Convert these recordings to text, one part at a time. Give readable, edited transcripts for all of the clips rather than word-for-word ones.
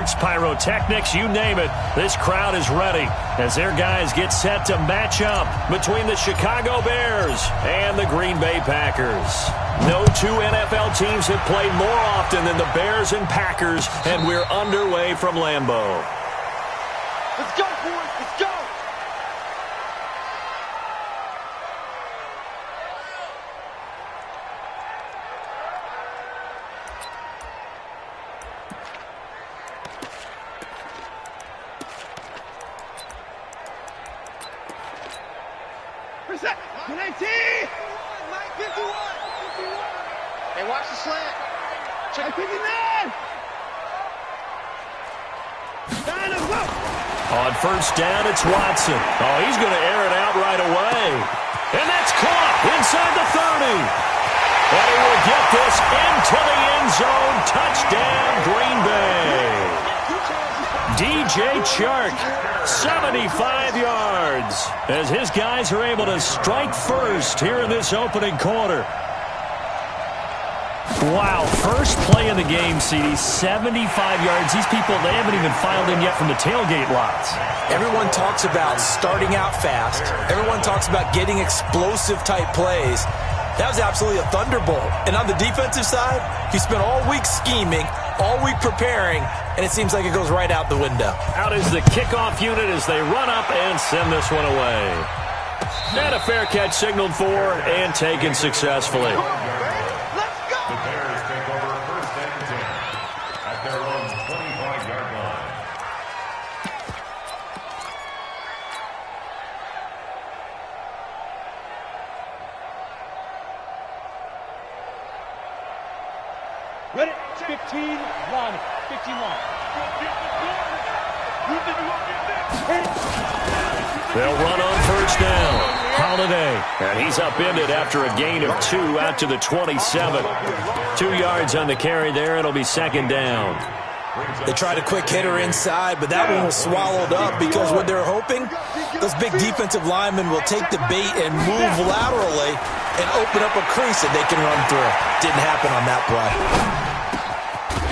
fireworks, pyrotechnics, you name it. This crowd is ready as their guys get set to match up between the Chicago Bears and the Green Bay Packers. No two NFL teams have played more often than the Bears and Packers, and we're underway from Lambeau. Let's go, boys. Let's go. Reset. 19. 51. Hey, watch the slant. Check 59. On first down, it's Watson. Oh, he's going to air it out right away. And that's caught inside the 30. And he will get this into the end zone. Touchdown, Green Bay. DJ Chark, 75 yards, as his guys are able to strike first here in this opening quarter. Wow, first play of the game, CD, 75 yards. These people, they haven't even filed in yet from the tailgate lots. Everyone talks about starting out fast. Everyone talks about getting explosive-type plays. That was absolutely a thunderbolt. And on the defensive side, he spent all week scheming, all week preparing, and it seems like it goes right out the window. Out is the kickoff unit as they run up and send this one away. And a fair catch signaled for and taken successfully. Ready? 15 line. 15 line. They'll run on first down. Holiday. And he's upended after a gain of 2 out to the 27. 2 yards on the carry there. It'll be second down. They tried a quick hitter inside, but that one was swallowed up because what they're hoping, those big defensive linemen will take the bait and move laterally and open up a crease that they can run through. Didn't happen on that play.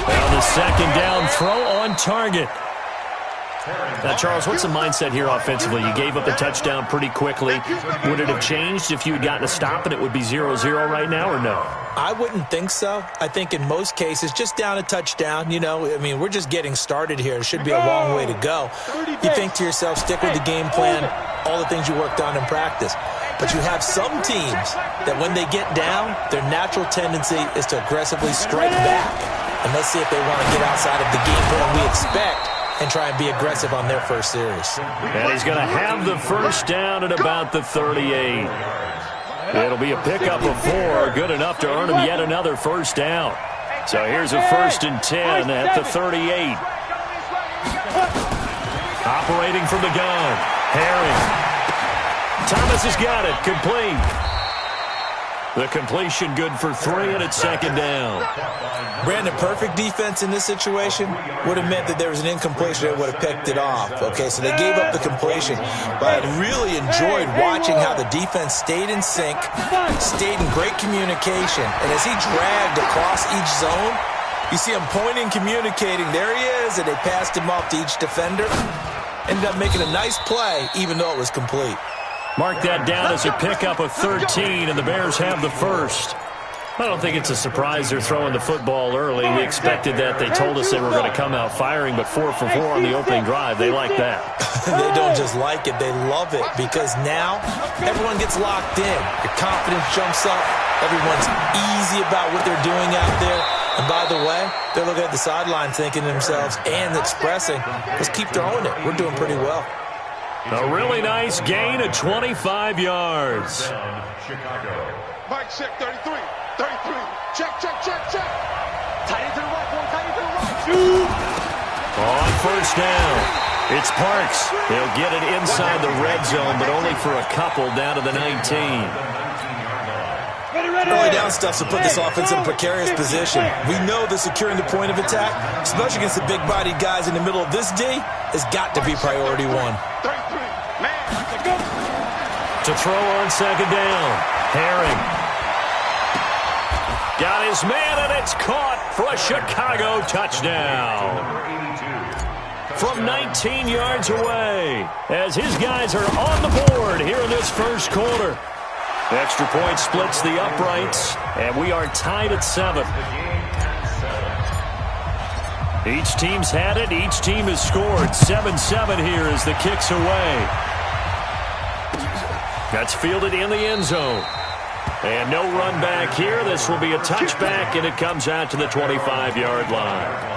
Well, the second down throw on target. Now, Charles, what's the mindset here offensively? You gave up the touchdown pretty quickly. Would it have changed if you had gotten a stop and it would be 0-0 right now, or no? I wouldn't think so. I think in most cases, just down a touchdown, you know, I mean, we're just getting started here. It should be a long way to go. You think to yourself, stick with the game plan, all the things you worked on in practice. But you have some teams that when they get down, their natural tendency is to aggressively strike back. And let's see if they want to get outside of the game plan we expect and try and be aggressive on their first series. And he's going to have the first down at about the 38. It'll be a pickup of 4, good enough to earn him yet another first down. So here's a 1st and 10 at the 38. Operating from the gun, Herring. Thomas has got it, complete. The completion good for 3, and it's second down. Brandon, perfect defense in this situation would have meant that there was an incompletion that would have picked it off. Okay, so they gave up the completion, but I really enjoyed watching how the defense stayed in sync, stayed in great communication, and as he dragged across each zone, you see him pointing, communicating. There he is, and they passed him off to each defender. Ended up making a nice play, even though it was complete. Mark that down as a pickup of 13, and the Bears have the first. I don't think it's a surprise they're throwing the football early. We expected that. They told us they were going to come out firing, but 4 for 4 on the opening drive. They like that. They don't just like it. They love it because now everyone gets locked in. Your confidence jumps up. Everyone's easy about what they're doing out there. And by the way, they're looking at the sideline thinking to themselves and expressing, let's keep throwing it. We're doing pretty well. A really nice gain of 25 yards. Mike, check 33. 33. Check. Tight end to the right, boy. Tight end to the right. On first down, it's Parks. They'll get it inside the red zone, but only for a couple down to the 19. Early down stuff to put this offense in a precarious position. We know that securing the point of attack, especially against the big-bodied guys in the middle of this D, has got to be priority 1. To throw on second down, Herring. Got his man, and it's caught for a Chicago touchdown. from 19 yards away as his guys are on the board here in this first quarter. Extra point splits the uprights, and we are tied at 7. Each team's had it. Each team has scored. 7-7 here as the kick's away. That's fielded in the end zone. And no run back here. This will be a touchback, and it comes out to the 25-yard line.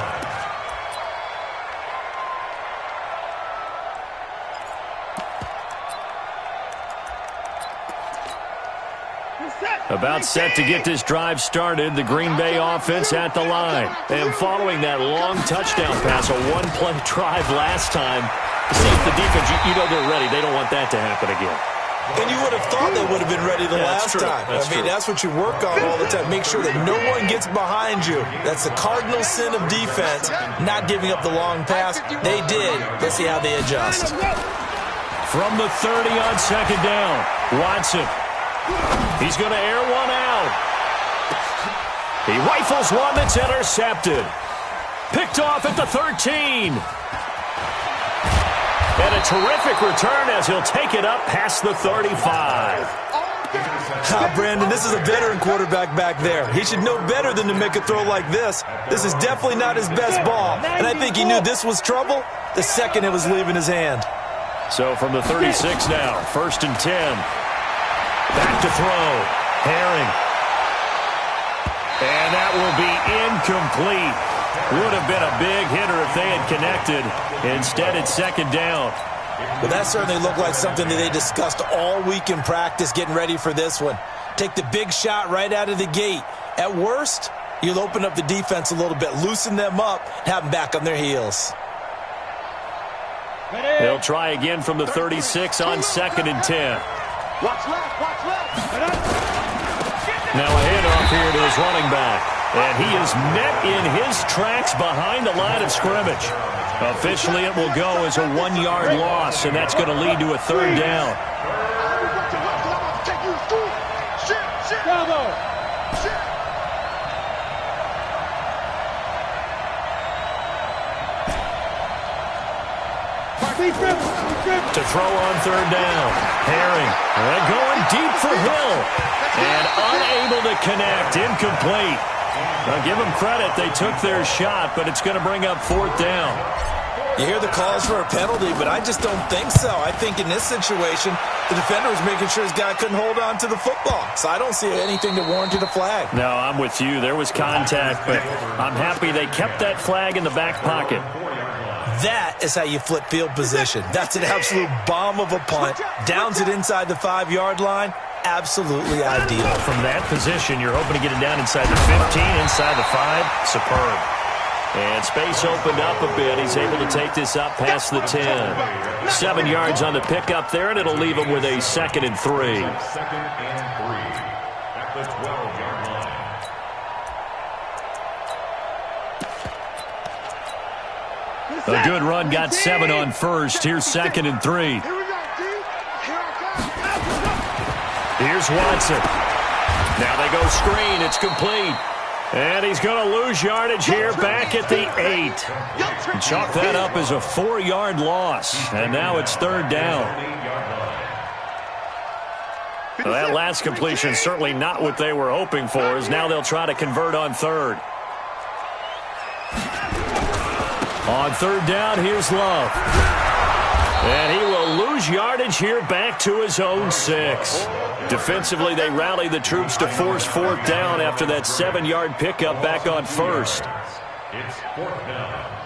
About set to get this drive started, the Green Bay offense at the line. And following that long touchdown pass, a one-play drive last time, see if the defense, you know they're ready. They don't want that to happen again. And you would have thought they would have been ready the last time. That's what you work on all the time. Make sure that no one gets behind you. That's the cardinal sin of defense, not giving up the long pass. They did. Let's see how they adjust. From the 30 on second down, Watson. He's going to air one out. He rifles one that's intercepted. Picked off at the 13. And a terrific return as he'll take it up past the 35. Brandon, this is a veteran quarterback back there. He should know better than to make a throw like this. This is definitely not his best ball. And I think he knew this was trouble the second it was leaving his hand. So from the 36 now, 1st and 10. Back to throw. Herring. And that will be incomplete. Would have been a big hitter if they had connected. Instead, it's second down. Well, that certainly looked like something that they discussed all week in practice getting ready for this one. Take the big shot right out of the gate. At worst, you'll open up the defense a little bit, loosen them up, have them back on their heels. They'll try again from the 36 on 2nd and 10. Watch left, watch left. Now a handoff here to his running back. And he is met in his tracks behind the line of scrimmage. Officially, it will go as a 1-yard loss, and that's going to lead to a 3rd down. To throw on 3rd down. Herring. And going deep for Hill. And unable to connect. Incomplete. Now, give them credit. They took their shot, but it's going to bring up 4th down. You hear the calls for a penalty, but I just don't think so. I think in this situation, the defender was making sure his guy couldn't hold on to the football. So I don't see anything that warranted a flag. No, I'm with you. There was contact, but I'm happy they kept that flag in the back pocket. That is how you flip field position. That's an absolute bomb of a punt. Downs it inside the 5-yard line. Absolutely ideal. From that position, you're hoping to get it down inside the 15, inside the 5. Superb. And space opened up a bit. He's able to take this up past the 10. 7 yards on the pickup there, and it'll leave him with a 2nd and 3. At the 12-yard line. A good run, got 7 on 1st. Here's 2nd and 3. Here's Watson. Now they go screen. It's complete. And he's going to lose yardage here back at the 8. Chalk that up as a 4-yard loss. And now it's 3rd down. Well, that last completion certainly not what they were hoping for, as now they'll try to convert on 3rd. On 3rd down, here's Love. And he will lose yardage here back to his own 6. Defensively, they rally the troops to force 4th down after that 7-yard pickup back on 1st. It's 4th down.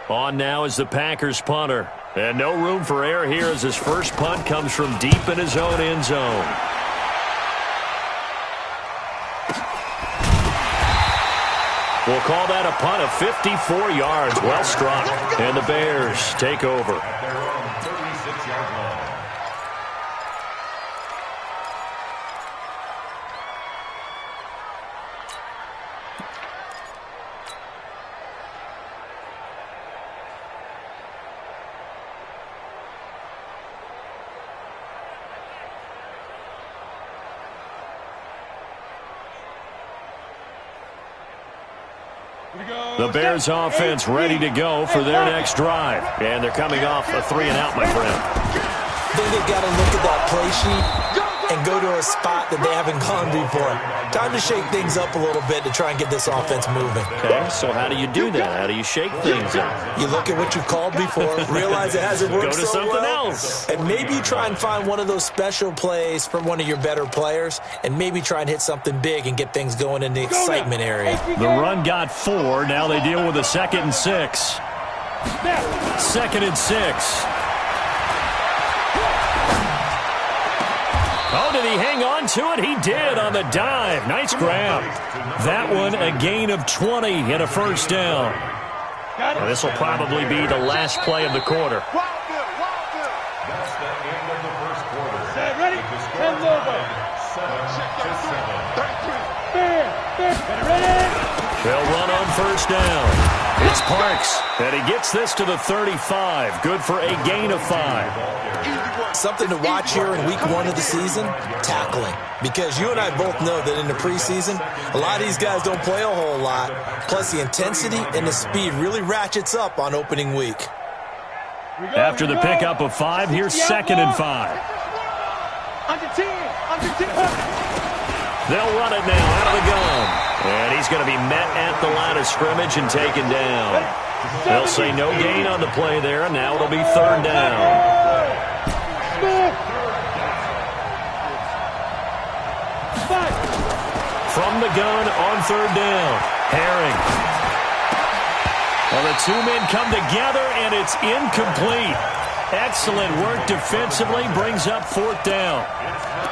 On now is the Packers punter. And no room for error here as his first punt comes from deep in his own end zone. We'll call that a punt of 54 yards. Well struck. And the Bears take over. The Bears offense ready to go for their next drive. And they're coming off a 3-and-out, my friend. I think they've got to look at that play sheet and go to a spot that they haven't gone before. Time to shake things up a little bit to try and get this offense moving. Okay, so how do you do that? How do you shake things up? You look at what you've called before, realize it hasn't worked Go to so something well, else. and maybe try and find one of those special plays from one of your better players, and maybe try and hit something big and get things going in the excitement area. The run got 4. Now they deal with a 2nd and 6. 2nd and 6. Oh, did he hang on to it? He did on the dive. Nice grab. That one a gain of 20 and a first down. Well, this will probably be the last play of the quarter. That's the end of the first quarter. Set, ready? And over. 7, 6, 7. Ready? They'll run on first down. It's Parks, and he gets this to the 35. Good for a gain of 5. Something to watch here in week 1 of the season, tackling. Because you and I both know that in the preseason, a lot of these guys don't play a whole lot. Plus, the intensity and the speed really ratchets up on opening week. After the pickup of 5, here's 2nd and 5. Under 10. They'll run it now out of the gun. And he's going to be met at the line of scrimmage and taken down. They'll say no gain on the play there, and now it'll be 3rd down. From the gun on 3rd down, Herring. Well, the two men come together, and it's incomplete. Excellent work defensively, brings up 4th down.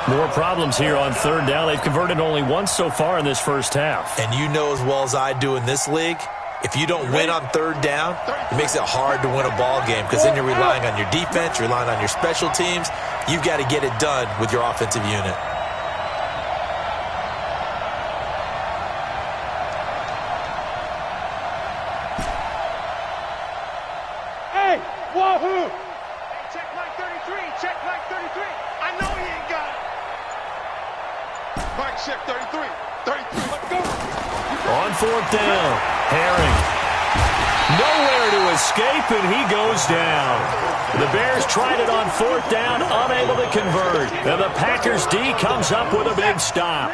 More problems here on 3rd down. They've converted only once so far in this first half. And you know as well as I do in this league, if you don't win on 3rd down, it makes it hard to win a ball game because then you're relying on your defense, you're relying on your special teams. You've got to get it done with your offensive unit. Hey, wahoo! Check Mike 33. Check Mike 33. I know he ain't got it. Mike check 33. 33. Let's go. On 4th down, Herring. Nowhere to escape, and he goes down. The Bears tried it on 4th down, unable to convert. And the Packers D comes up with a big stop.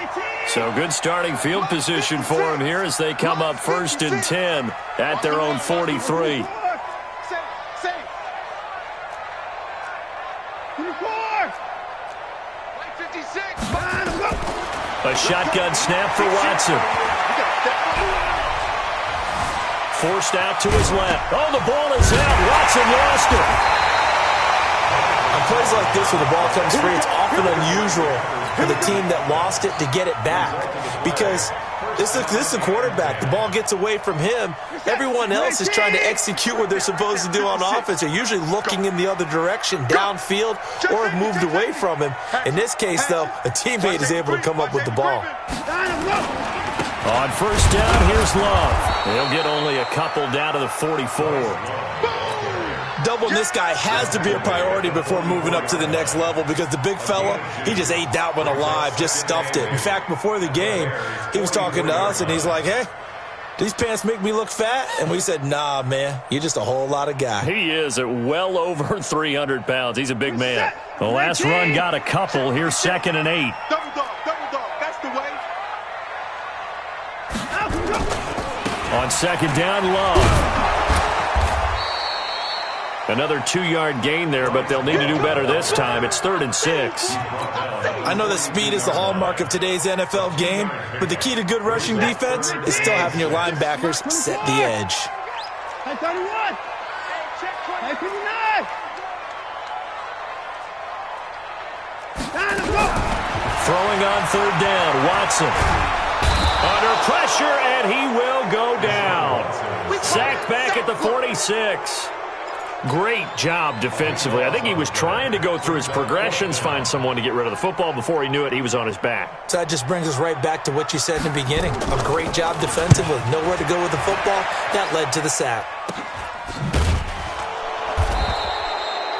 So good starting field position for him here as they come up 1st and 10 at their own 43. A shotgun snap for Watson. Forced out to his left. Oh, the ball is out. Watson lost it. On plays like this where the ball comes free, it's often unusual for the team that lost it to get it back. Because this is a quarterback. The ball gets away from him. Everyone else is trying to execute what they're supposed to do on offense. They're usually looking in the other direction, downfield, or have moved away from him. In this case, though, a teammate is able to come up with the ball. On 1st down, here's Love. They'll get only a couple down to the 44. Doubling this guy has to be a priority before moving up to the next level because the big fella, he just ate that one alive, just stuffed it. In fact, before the game, he was talking to us, and he's like, hey, these pants make me look fat? And we said, nah, man, you're just a whole lot of guy. He is at well over 300 pounds. He's a big man. The last run got a couple. Here's 2nd and 8. Double dog. That's the way. On 2nd down, Love. Another 2-yard gain there, but they'll need to do better this time. It's 3rd and 6. I know that speed is the hallmark of today's NFL game, but the key to good rushing defense is still having your linebackers set the edge. 31. 59. Throwing on 3rd down, Watson. Under pressure, and he will go down. Sacked back at the 46. Great job defensively. I think he was trying to go through his progressions, find someone to get rid of the football. Before he knew it, he was on his back. So that just brings us right back to what you said in the beginning. A great job defensively. Nowhere to go with the football. That led to the sack.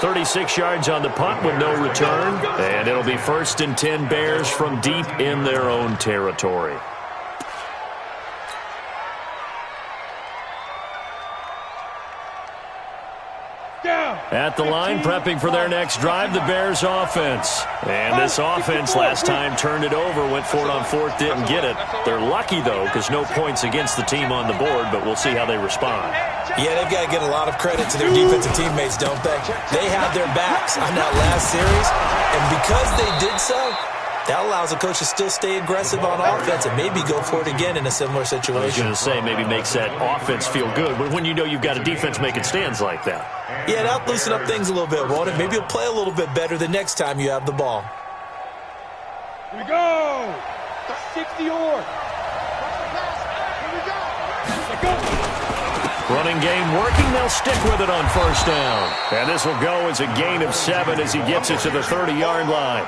36 yards on the punt with no return. And it'll be 1st and 10 Bears from deep in their own territory. At the line, prepping for their next drive, the Bears offense. And this offense last time turned it over, went for it on fourth, didn't get it. They're lucky, though, because no points against the team on the board, but we'll see how they respond. Yeah, they've got to get a lot of credit to their defensive teammates, don't they? They had their backs on that last series, and because they did so, that allows the coach to still stay aggressive on offense and maybe go for it again in a similar situation. I was going to say, maybe makes that offense feel good, but when you know you've got a defense making stands like that. Yeah, that'll loosen up things a little bit, won't it? Maybe you'll play a little bit better the next time you have the ball. Here we go. 60 or. Here we go. Running game working. They'll stick with it on first down. And this will go as a gain of 7 as he gets it to the 30-yard line.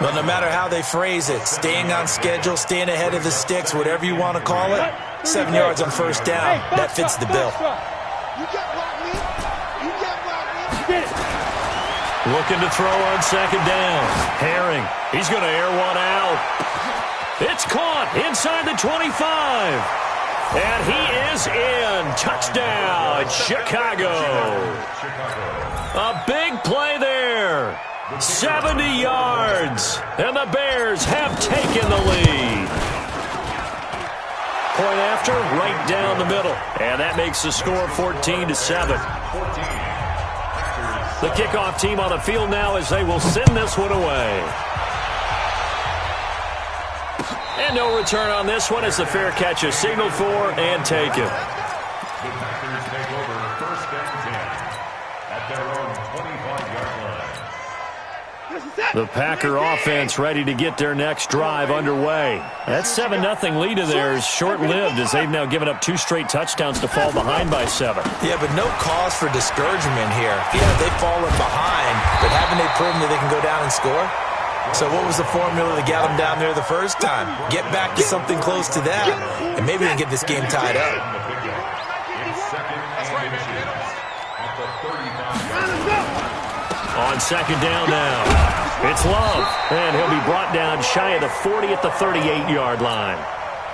Well, no matter how they phrase it, staying on schedule, staying ahead of the sticks, whatever you want to call it, 7 yards on first down, that fits the bill. Looking to throw on second down. Herring, he's going to air one out. It's caught inside the 25. And he is in. Touchdown, Chicago. A big play there. 70 yards. And the Bears have taken the lead. Point after, right down the middle. And that makes the score 14-7. The kickoff team on the field now as they will send this one away. And no return on this one as the fair catch is signaled for and taken. The Packers take over first and 10 at their own 25-yard line. The Packer offense ready to get their next drive underway. That 7-0 lead of theirs short-lived as they've now given up 2 straight touchdowns to fall behind by 7. Yeah, but no cause for discouragement here. Yeah, they've fallen behind, but haven't they proven that they can go down and score? So what was the formula that got them down there the first time? Get back to something close to that, and maybe we can get this game tied up. It's second and inches at the 35-yard line. On second down now, it's Love, and he'll be brought down shy of the 40 at the 38-yard line.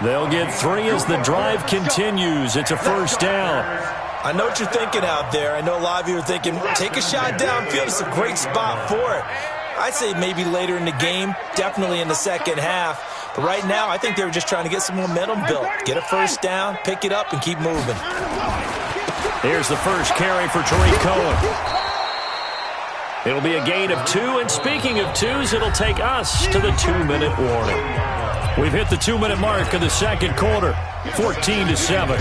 They'll get 3 as the drive continues. It's a first down. I know what you're thinking out there. I know a lot of you are thinking, take a shot downfield. It's a great spot for it. I'd say maybe later in the game, definitely in the second half. But right now, I think they were just trying to get some momentum built. Get a first down, pick it up, and keep moving. Here's the first carry for Tariq Cohen. It'll be a gain of 2, and speaking of 2s, it'll take us to the 2-minute warning. We've hit the 2-minute mark of the second quarter, 14-7.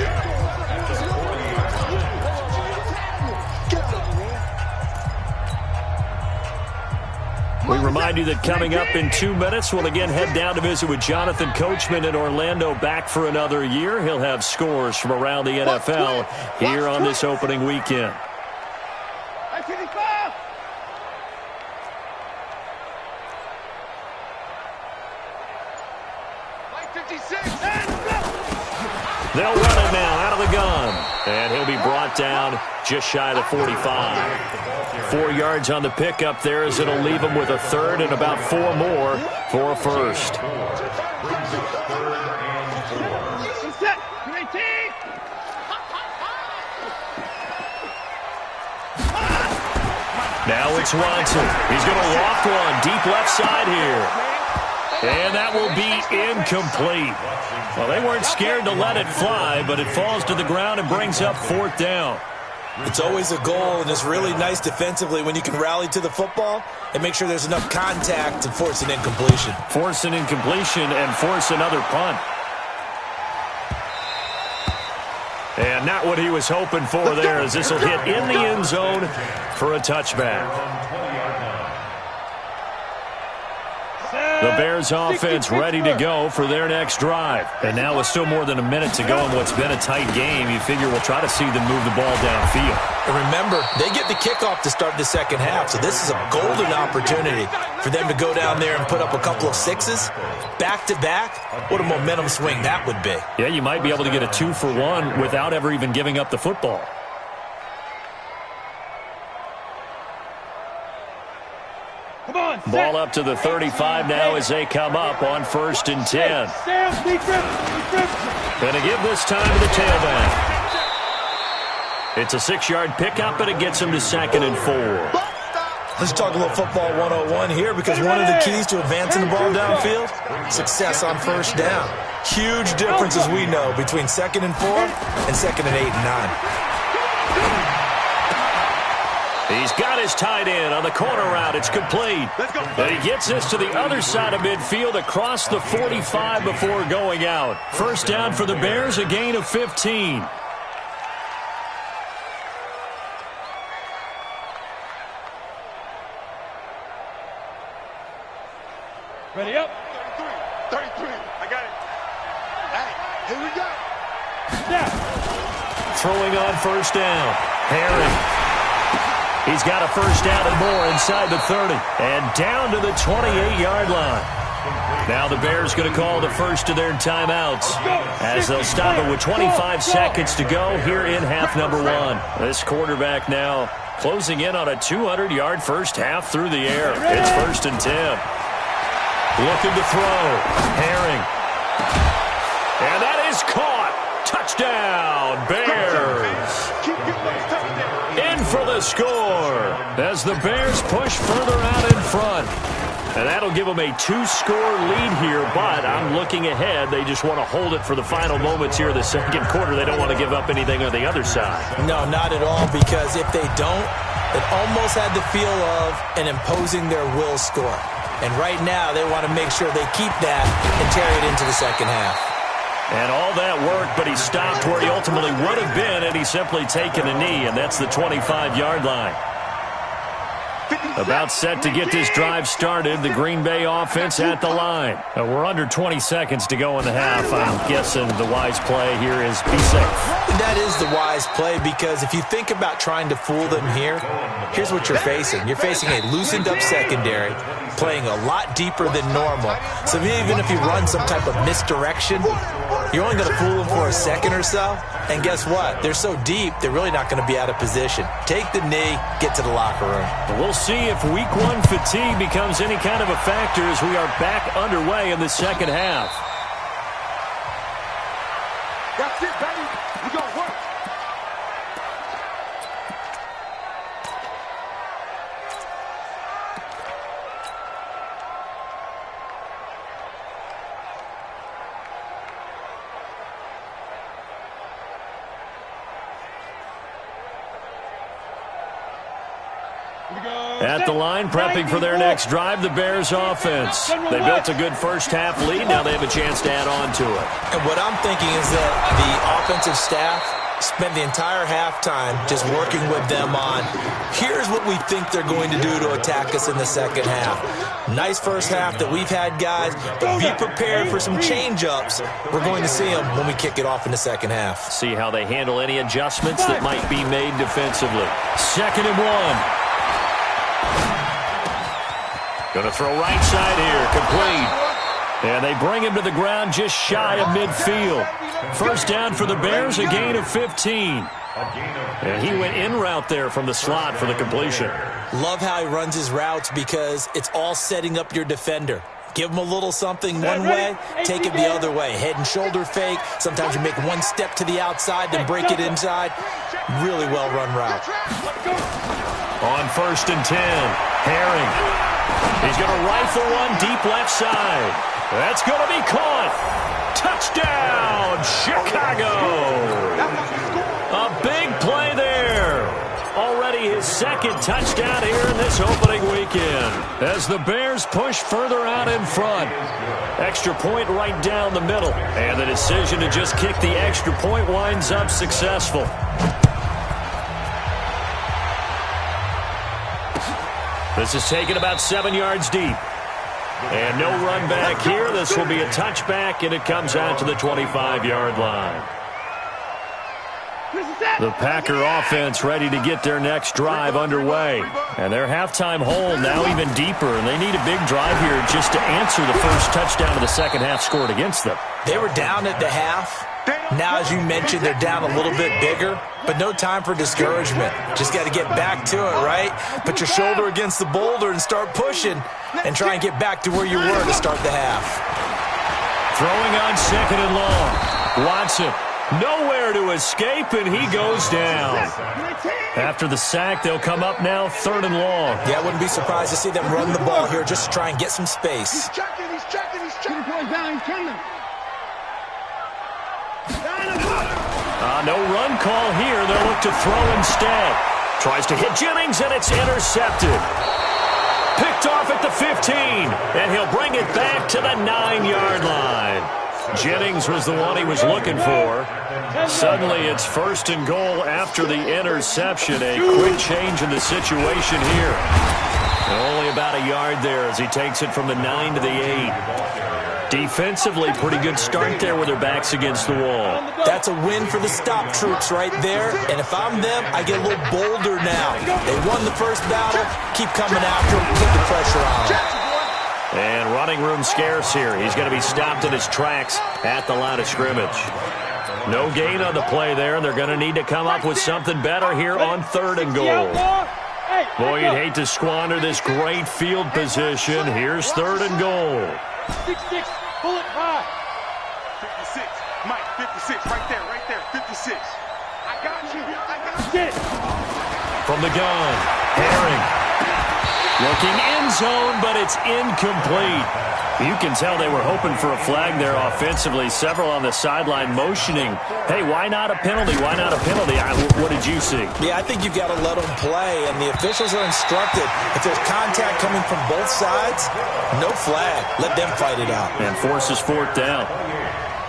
We remind you that coming up in 2 minutes, we'll again head down to visit with Jonathan Coachman in Orlando, back for another year. He'll have scores from around the NFL here on this opening weekend. They'll run it now out of the gun. And he'll be brought down just shy of the 45. 4 yards on the pickup there as it'll leave him with a third and about 4 more for a first. Now it's Watson. He's going to walk one deep left side here. And that will be incomplete. Well, they weren't scared to let it fly, but it falls to the ground and brings up 4th down. It's always a goal, and it's really nice defensively when you can rally to the football and make sure there's enough contact to force an incompletion. Force an incompletion and force another punt. And not what he was hoping for there, as this will hit in the end zone for a touchback. The Bears offense ready to go for their next drive. And now with still more than a minute to go in what's been a tight game, you figure we'll try to see them move the ball downfield. And remember, they get the kickoff to start the second half, so this is a golden opportunity for them to go down there and put up a couple of 6s back-to-back. What a momentum swing that would be. Yeah, you might be able to get a 2-for-1 without ever even giving up the football. Ball up to the 35 now as they come up on 1st and 10. And to give this time to the tailback. It's a 6-yard pickup, and it gets him to 2nd and 4. Let's talk a little football 101 here, because one of the keys to advancing the ball downfield, success on first down. Huge difference, as we know, between 2nd and 4 and 2nd and 8 and 9. He's got his tight end on the corner route. It's complete. And he gets this to the other side of midfield across the 45 before going out. First down for the Bears, a gain of 15. Ready up. 33. I got it. Hey, here we go. Snap. Throwing on first down. Herring. He's got a first down and more inside the 30. And down to the 28-yard line. Now the Bears going to call the first of their timeouts, as they'll stop it with 25 seconds to go here in half number 1. This quarterback now closing in on a 200-yard first half through the air. It's 1st and 10. Looking to throw. Herring. And that is caught. Touchdown, Bears. In for the score as the Bears push further out in front. And that'll give them a 2-score lead here, but I'm looking ahead. They just want to hold it for the final moments here of the second quarter. They don't want to give up anything on the other side. No, not at all, because if they don't, it almost had the feel of an imposing their will score. And right now, they want to make sure they keep that and carry it into the second half. And all that worked, but he stopped where he ultimately would have been, and he's simply taken a knee, and that's the 25-yard line. About set to get this drive started, the Green Bay offense at the line. We're under 20 seconds to go in the half. I'm guessing the wise play here is be safe. That is the wise play, because if you think about trying to fool them here, here's what you're facing. You're facing a loosened-up secondary, playing a lot deeper than normal. So even if you run some type of misdirection, you're only going to fool them for a second or so. And guess what? They're so deep, they're really not going to be out of position. Take the knee, get to the locker room. We'll see if week 1 fatigue becomes any kind of a factor as we are back underway in the second half. That's it, baby. We gonna work. At the line, prepping for their next drive, the Bears offense. They built a good first half lead. Now they have a chance to add on to it. And what I'm thinking is that the offensive staff spent the entire halftime just working with them on, here's what we think they're going to do to attack us in the second half. Nice first half that we've had, guys, but be prepared for some change-ups. We're going to see them when we kick it off in the second half. See how they handle any adjustments that might be made defensively. 2nd and 1. Going to throw right side here, complete. And they bring him to the ground just shy of midfield. First down for the Bears, a gain of 15. And he went in route there from the slot for the completion. Love how he runs his routes, because it's all setting up your defender. Give him a little something one way, take it the other way. Head and shoulder fake. Sometimes you make one step to the outside, then break it inside. Really well-run route. On 1st and 10, Herring. He's going to rifle one deep left side. That's going to be caught. Touchdown, Chicago. A big play there. Already his 2nd touchdown here in this opening weekend, as the Bears push further out in front. Extra point right down the middle. And the decision to just kick the extra point winds up successful. This is taken about 7 yards deep. And no run back here. This will be a touchback, and it comes out to the 25-yard line. The Packer offense ready to get their next drive underway. And their halftime hole now even deeper, and they need a big drive here just to answer the first touchdown of the second half scored against them. They were down at the half. Now, as you mentioned, they're down a little bit bigger, but no time for discouragement. Just got to get back to it, right? Put your shoulder against the boulder and start pushing, and try and get back to where you were to start the half. Throwing on 2nd and long. Watson Nowhere to escape, and he goes down. After the sack, they'll come up now 3rd and long. Yeah, I wouldn't be surprised to see them run the ball here just to try and get some space. He's checking. No run call here. They'll look to throw instead. Tries to hit Jennings, and it's intercepted. Picked off at the 15, and he'll bring it back to the 9-yard line. Jennings was the one he was looking for. Suddenly it's 1st and goal after the interception. A quick change in the situation here. And only about a yard there as he takes it from the 9 to the 8. Defensively, pretty good start there with their backs against the wall. That's a win for the stop troops right there. And if I'm them, I get a little bolder now. They won the first battle. Keep coming after them. Put the pressure on them. And running room scarce here. He's going to be stopped in his tracks at the line of scrimmage. No gain on the play there. They're going to need to come up with something better here on 3rd and goal. Boy, you'd hate to squander this great field position. Here's 3rd and goal. 6-6, pull it high. 56, Mike, 56, right there, 56. I got you. From the gun, Herring. Looking end zone, but it's incomplete. You can tell they were hoping for a flag there offensively. Several on the sideline motioning, hey, why not a penalty? Why not a penalty? What did you see? Yeah, I think you've got to let them play, and the officials are instructed. If there's contact coming from both sides, no flag. Let them fight it out. And forces 4th down.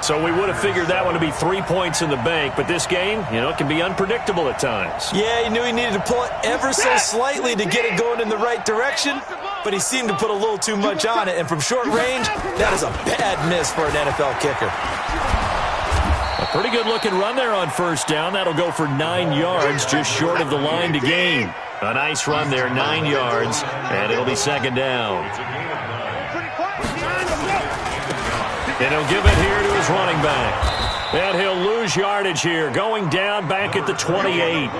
So we would have figured that one to be 3 points in the bank, but this game, it can be unpredictable at times. Yeah, he knew he needed to pull it ever so slightly to get it going in the right direction, but he seemed to put a little too much on it, and from short range, that is a bad miss for an NFL kicker. A pretty good-looking run there on 1st down. That'll go for 9 yards, just short of the line to gain. A nice run there, 9 yards, and it'll be 2nd down. And he'll give it here to his running back. And he'll lose yardage here, going down back at the 28.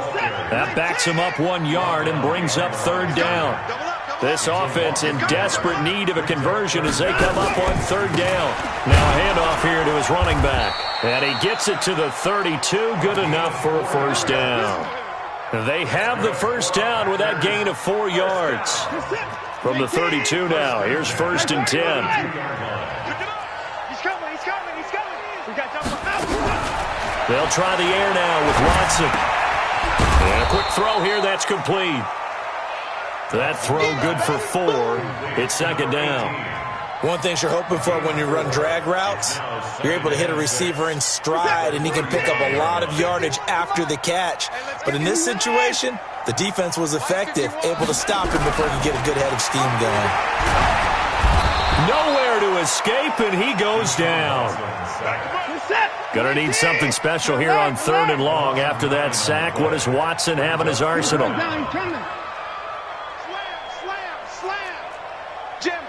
That backs him up 1 yard and brings up 3rd down. This offense in desperate need of a conversion as they come up on 3rd down. Now a handoff here to his running back. And he gets it to the 32, good enough for a 1st down. They have the 1st down with that gain of 4 yards. From the 32 now, here's 1st and 10. They'll try the air now with Watson. And a quick throw here, that's complete. That throw good for 4. It's 2nd down. One thing you're hoping for when you run drag routes, you're able to hit a receiver in stride, and he can pick up a lot of yardage after the catch. But in this situation, the defense was effective, able to stop him before he could get a good head of steam going. Nowhere to escape, and he goes down. Gonna need something special here on 3rd and long. After that sack, what does Watson have in his arsenal? Slam. Jim.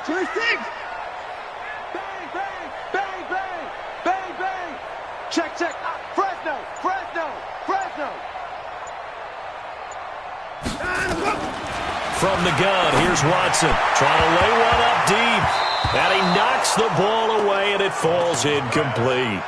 26. Bang. Check. Fresno. From the gun, here's Watson. Trying to lay one up deep. And he knocks the ball away, and it falls incomplete.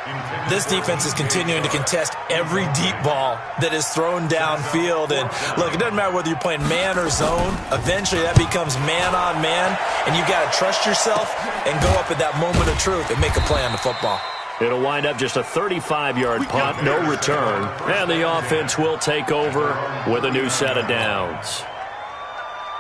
This defense is continuing to contest every deep ball that is thrown downfield. And, look, it doesn't matter whether you're playing man or zone. Eventually, that becomes man-on-man, and you've got to trust yourself and go up at that moment of truth and make a play on the football. It'll wind up just a 35-yard punt, no return. And the offense will take over with a new set of downs.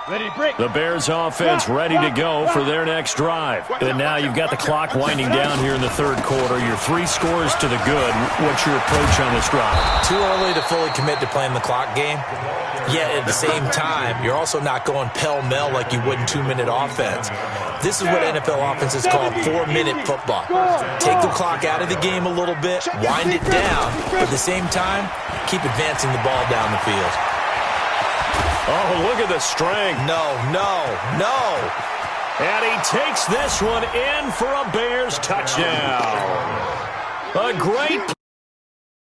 The Bears offense ready to go for their next drive. And now you've got the clock winding down here in the 3rd quarter. You're 3 scores to the good. What's your approach on this drive? Too early to fully commit to playing the clock game. Yet at the same time, you're also not going pell-mell like you would in 2-minute offense. This is what NFL offenses call 4-minute football. Take the clock out of the game a little bit, wind it down, but at the same time, keep advancing the ball down the field. Oh, look at the strength. No. And he takes this one in for a Bears touchdown. A great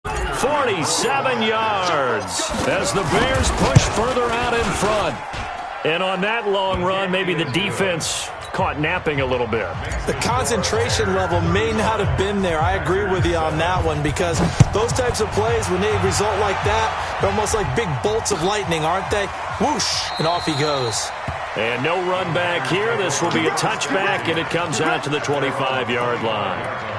47 yards as the Bears push further out in front. And on that long run, maybe the defense caught napping a little bit. The concentration level may not have been there. I agree with you on that one, because those types of plays, when they result like that, they're almost like big bolts of lightning, aren't they? Whoosh, and off he goes. And no run back here. This will be a touchback, and it comes out to the 25-yard line.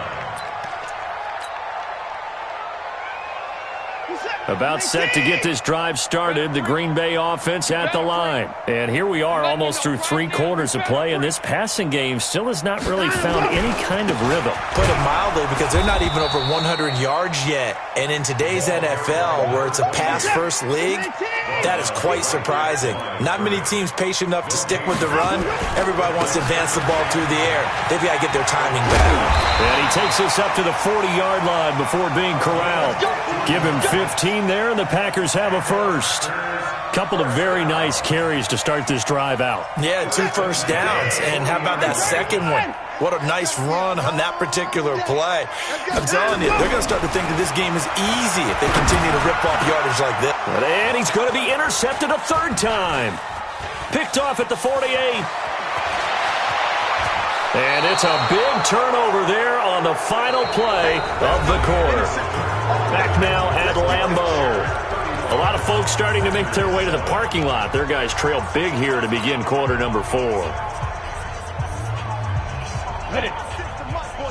About set to get this drive started, the Green Bay offense at the line. And here we are almost through 3 quarters of play, and this passing game still has not really found any kind of rhythm. Put it mildly, because they're not even over 100 yards yet. And in today's NFL, where it's a pass-first league, that is quite surprising. Not many teams patient enough to stick with the run. Everybody wants to advance the ball through the air. They've got to get their timing back. And he takes us up to the 40-yard line before being corralled. Give him 15 there, and the Packers have a first. Couple of very nice carries to start this drive out. Yeah, 2 first downs. And how about that second one? What a nice run on that particular play. I'm telling you, they're going to start to think that this game is easy if they continue to rip off yardage like this. And he's going to be intercepted a 3rd time. Picked off at the 48. And it's a big turnover there on the final play of the quarter. Back now at Lambeau. A lot of folks starting to make their way to the parking lot. Their guys trail big here to begin quarter number 4. Hit it.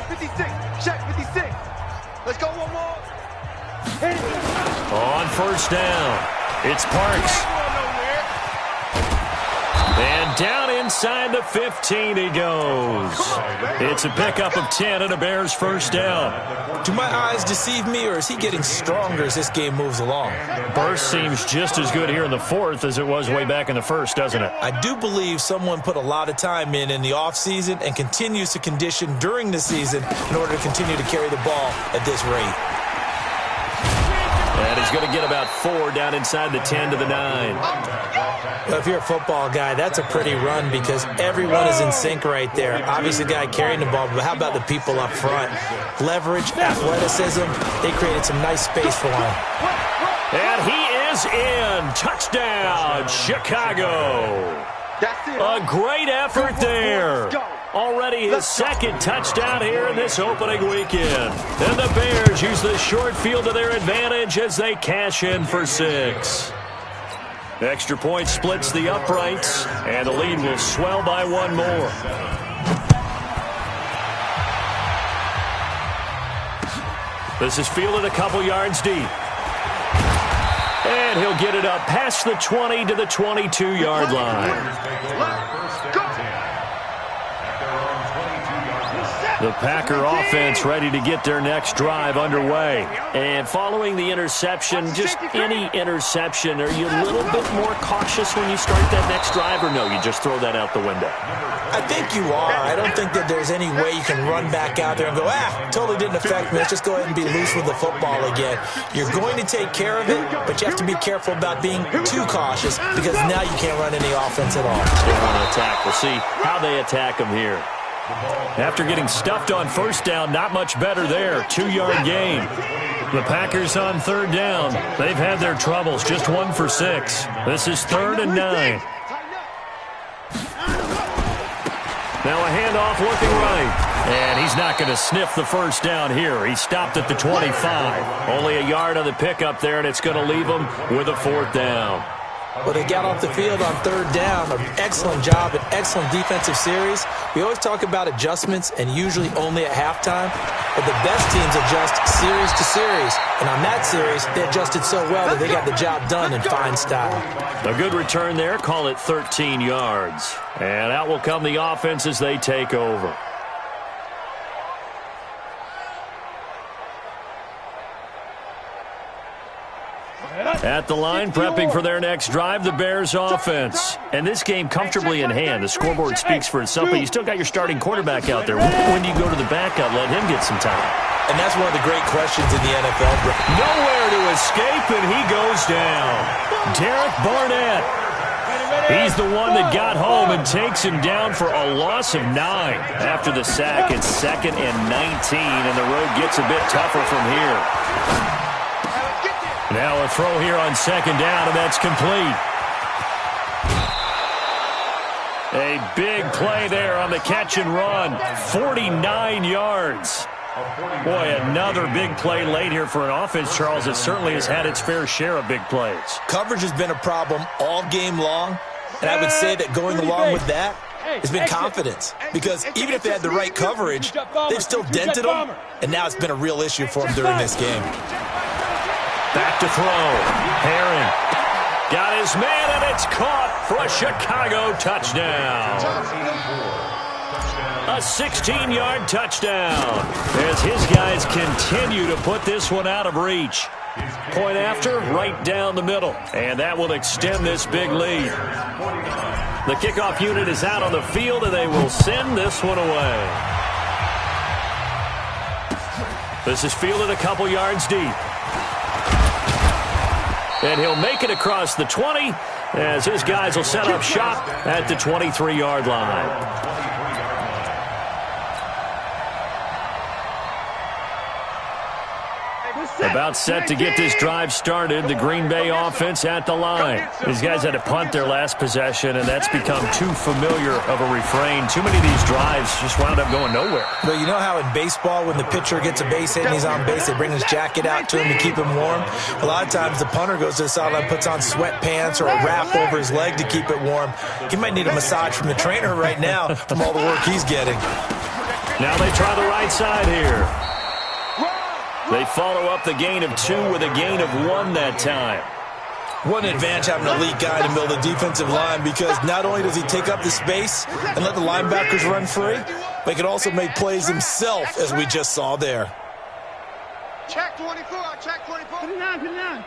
56. Check 56. Let's go one more. On first down, it's Parks. And down inside the 15 he goes. It's a pickup of 10 and a Bears first down. Do my eyes deceive me, or is he getting stronger as this game moves along? Burst seems just as good here in the 4th as it was way back in the 1st, doesn't it? I do believe someone put a lot of time in the offseason and continues to condition during the season in order to continue to carry the ball at this rate. And he's going to get about 4 down inside the 10 to the 9. Well, if you're a football guy, that's a pretty run, because everyone is in sync right there. Obviously, the guy carrying the ball, but how about the people up front? Leverage, athleticism, they created some nice space for him. And he is in. Touchdown, Chicago. A great effort there. Already his 2nd touchdown here in this opening weekend. And the Bears use the short field to their advantage as they cash in for 6. Extra point splits the uprights, and the lead will swell by 1 more. This is fielded a couple yards deep. And he'll get it up past the 20 to the 22-yard line. The Packer offense ready to get their next drive underway. And following the interception, just any interception, are you a little bit more cautious when you start that next drive, or no, you just throw that out the window? I think you are. I don't think that there's any way you can run back out there and go, totally didn't affect me. Let's just go ahead and be loose with the football again. You're going to take care of it, but you have to be careful about being too cautious, because now you can't run any offense at all. They want to attack. We'll see how they attack them here. After getting stuffed on first down, not much better there. 2-yard gain. The Packers on 3rd down. They've had their troubles. Just 1 for 6. This is 3rd and 9. Now a handoff looking right. And he's not going to sniff the first down here. He stopped at the 25. Only a yard on the pickup there, and it's going to leave him with a 4th down. Well, they got off the field on 3rd down. An excellent job, an excellent defensive series. We always talk about adjustments, and usually only at halftime. But the best teams adjust series to series. And on that series, they adjusted so well that they got the job done in fine style. A good return there. Call it 13 yards. And out will come the offense as they take over. At the line, prepping for their next drive, the Bears offense. And this game comfortably in hand. The scoreboard speaks for itself, but you still got your starting quarterback out there. When do you go to the backup, let him get some time? And that's one of the great questions in the NFL. Nowhere to escape, and he goes down. Derek Barnett. He's the one that got home and takes him down for a loss of 9. After the sack, it's 2nd and 19, and the road gets a bit tougher from here. Now a throw here on 2nd down, and that's complete. A big play there on the catch and run. 49 yards. Boy, another big play late here for an offense, Charles, that certainly has had its fair share of big plays. Coverage has been a problem all game long, and I would say that going along with that has been confidence. Because even if they had the right coverage, they've still dented them, and now it's been a real issue for them during this game. Back to throw. Herring got his man, and it's caught for a Chicago touchdown. A 16-yard touchdown as his guys continue to put this one out of reach. Point after, right down the middle, and that will extend this big lead. The kickoff unit is out on the field, and they will send this one away. This is fielded a couple yards deep. And he'll make it across the 20 as his guys will set up shop at the 23-yard line. About set to get this drive started, the Green Bay offense at the line. These guys had to punt their last possession, and that's become too familiar of a refrain. Too many of these drives just wound up going nowhere. But you know how in baseball, when the pitcher gets a base hit and he's on base, they bring his jacket out to him to keep him warm? A lot of times the punter goes to the sideline, puts on sweatpants or a wrap over his leg to keep it warm. He might need a massage from the trainer right now from all the work he's getting. Now they try the right side here. They follow up the gain of 2 with a gain of 1 that time. What an advantage having an elite guy in the middle of the defensive line, because not only does he take up the space and let the linebackers run free, but he can also make plays himself, as we just saw there. Check 24, check 24. Put it down.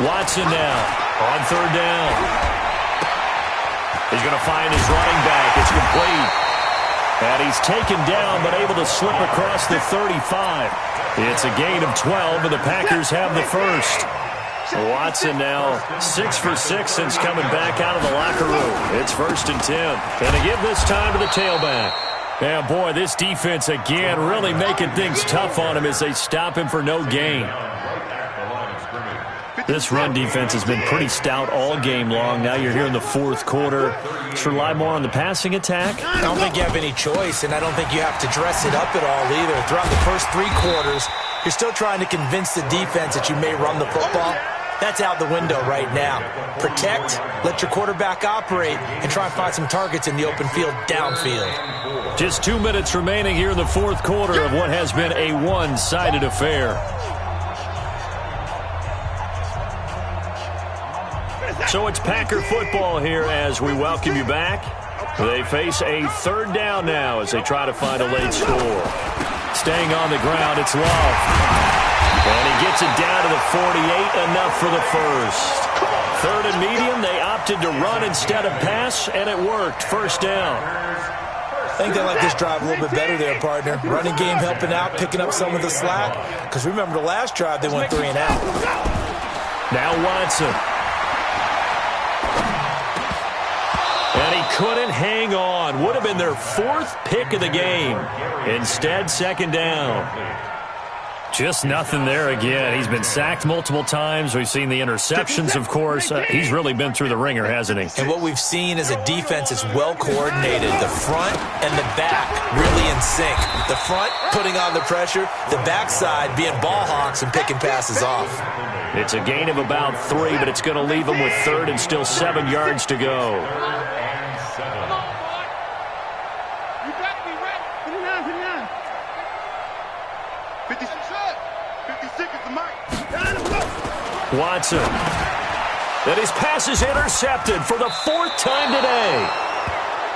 Watson now on third down. He's going to find his running back. It's complete. And he's taken down, but able to slip across the 35. It's a gain of 12, and the Packers have the first. Watson now 6 for 6 since coming back out of the locker room. It's 1st and 10. And they give this time to the tailback. Yeah, boy, this defense again really making things tough on him as they stop him for no gain. This run defense has been pretty stout all game long. Now you're here in the fourth quarter. Just rely more on the passing attack. I don't think you have any choice, and I don't think you have to dress it up at all either. Throughout the first 3 quarters, you're still trying to convince the defense that you may run the football. That's out the window right now. Protect, let your quarterback operate, and try and find some targets in the open field downfield. Just 2 minutes remaining here in the fourth quarter of what has been a one-sided affair. So it's Packer football here as we welcome you back. They face a third down now as they try to find a late score. Staying on the ground, it's Love. And he gets it down to the 48, enough for the first. Third and medium, they opted to run instead of pass, and it worked. First down. I think they like this drive a little bit better there, partner. Running game helping out, picking up some of the slack. Because remember, the last drive, they went 3 and out. Now Watson. And he couldn't hang on. Would have been their 4th pick of the game. Instead, second down. Just nothing there again. He's been sacked multiple times. We've seen the interceptions, of course. He's really been through the ringer, hasn't he? And what we've seen is a defense that's well coordinated. The front and the back really in sync. The front putting on the pressure. The backside being ball hawks and picking passes off. It's a gain of about 3, but it's going to leave them with third and still 7 yards to go. Watson. And his pass is intercepted for the 4th time today.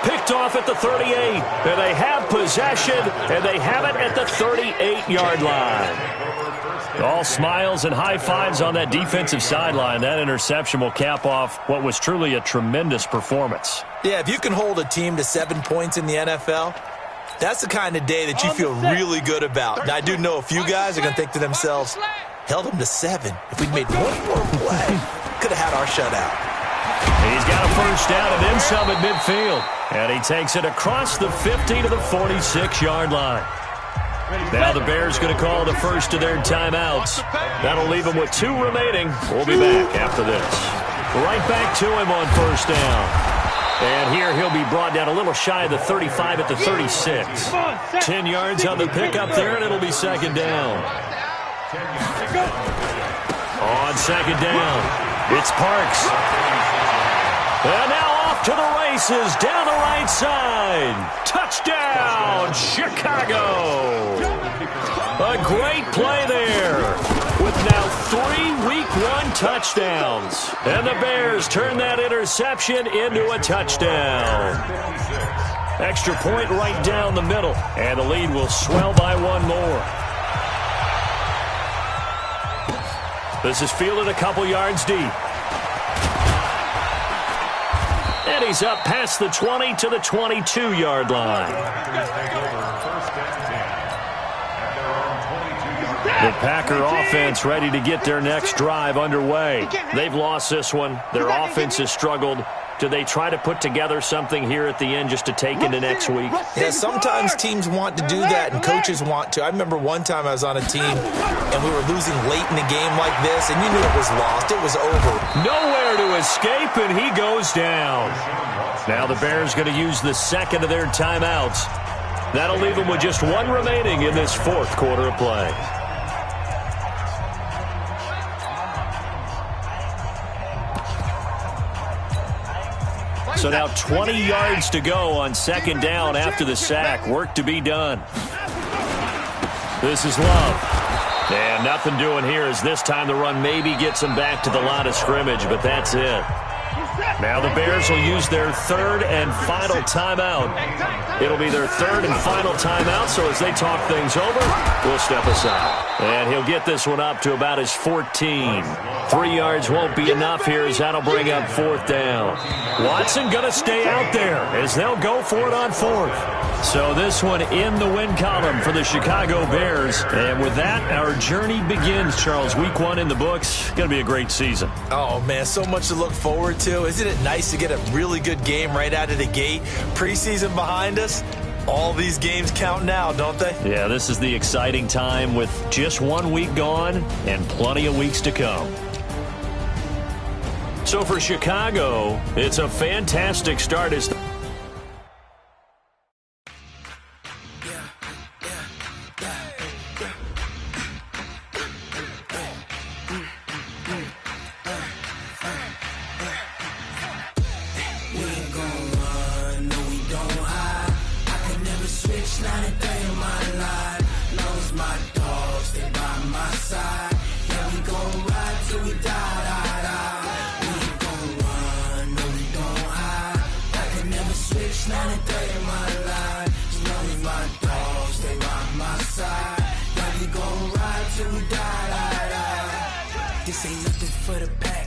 Picked off at the 38. And they have possession, and they have it at the 38-yard line. All smiles and high fives on that defensive sideline. That interception will cap off what was truly a tremendous performance. Yeah, if you can hold a team to 7 points in the NFL, that's the kind of day that you feel really good about. Now, I do know a few guys are going to think to themselves, held them to 7. If we'd made 1 more play, could have had our shutout. He's got a first down and then some at midfield. And he takes it across the 50 to the 46-yard line. Now the Bears going to call the first of their timeouts. That'll leave them with 2 remaining. We'll be back after this. Right back to him on first down. And here he'll be brought down a little shy of the 35 at the 36. 10 yards on the pickup there, and it'll be second down. On second down, it's Parks. And now off to the races, down the right side. Touchdown, Chicago. A great play there, with now 3 Week 1 touchdowns. And the Bears turn that interception into a touchdown. Extra point right down the middle, and the lead will swell by one more. This is fielded a couple yards deep. And he's up past the 20 to the 22-yard line. The Packer offense ready to get their next drive underway. They've lost this one. Their offense has struggled. Do they try to put together something here at the end just to take into next week? Yeah, sometimes teams want to do that and coaches want to. I remember one time I was on a team and we were losing late in a game like this, and you knew it was lost. It was over. Nowhere to escape, and he goes down. Now the Bears going to use the second of their timeouts. That'll leave them with just one remaining in this fourth quarter of play. So now 20 yards to go on second down after the sack. Work to be done. This is Love. And nothing doing here as this time the run maybe gets them back to the line of scrimmage, but that's it. Now the Bears will use their third and final timeout. It'll be their third and final timeout, so as they talk things over, we'll step aside. And he'll get this one up to about his 14. 3 yards won't be enough here as that'll bring up fourth down. Watson going to stay out there as they'll go for it on fourth. So this one in the win column for the Chicago Bears. And with that, our journey begins, Charles. Week 1 in the books. Going to be a great season. Oh, man, so much to look forward to. Isn't it nice to get a really good game right out of the gate? Preseason behind us. All these games count now, don't they? Yeah, this is the exciting time with just 1 week gone and plenty of weeks to come. So for Chicago, it's a fantastic start as This ain't nothing for the past.